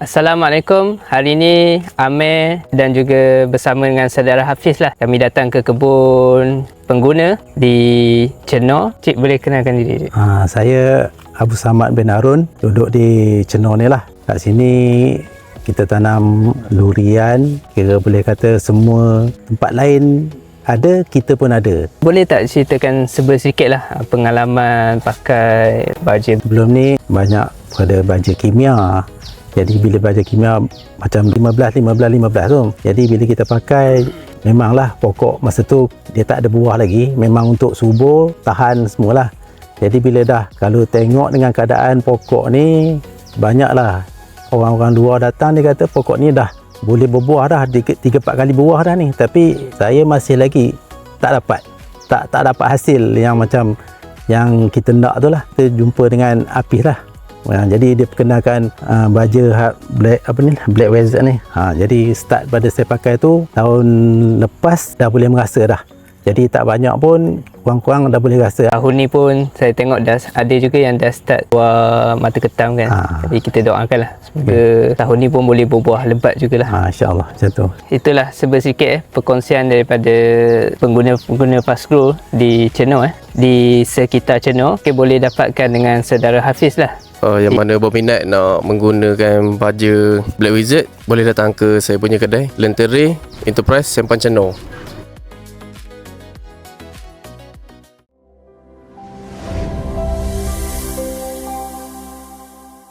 Assalamualaikum. Hari ini Amir dan juga bersama dengan saudara Hafiz lah. Kami datang ke kebun pengguna di Cenor. Cik boleh kenalkan diri? Saya Abu Samad bin Harun, duduk di Cenor ni lah. Kat sini kita tanam durian, kira boleh kata semua tempat lain ada, kita pun ada. Boleh tak ceritakan sikit lah pengalaman pakai baja? Sebelum ni banyak pada baja kimia. Jadi bila baja kimia macam 15 tu. Jadi bila kita pakai, memanglah pokok masa tu dia tak ada buah lagi. Memang untuk subur, tahan semualah. Jadi bila dah, kalau tengok dengan keadaan pokok ni, banyaklah orang-orang luar datang, dia kata pokok ni dah boleh berbuah dah, 3-4 kali berbuah dah ni. Tapi saya masih lagi tak dapat hasil yang macam yang kita nak tu lah. Kita jumpa dengan Apis lah. Jadi dia perkenalkan baja Black Wizard ni. Jadi start pada saya pakai tu tahun lepas dah boleh merasa dah. Jadi tak banyak pun, kurang-kurang dah boleh rasa. Tahun ni pun saya tengok dah ada juga yang dah start buah mata ketam kan. Jadi kita doakan lah semoga tahun ni pun boleh berbuah lebat jugalah. InsyaAllah macam tu. Itulah sikit perkongsian daripada pengguna Fastgrow di Cenor di sekitar Cenor. Boleh dapatkan dengan saudara Hafiz lah. Yang mana berminat nak menggunakan baja Black Wizard, boleh datang ke saya punya kedai Lentera Enterprise Sempan Cenor.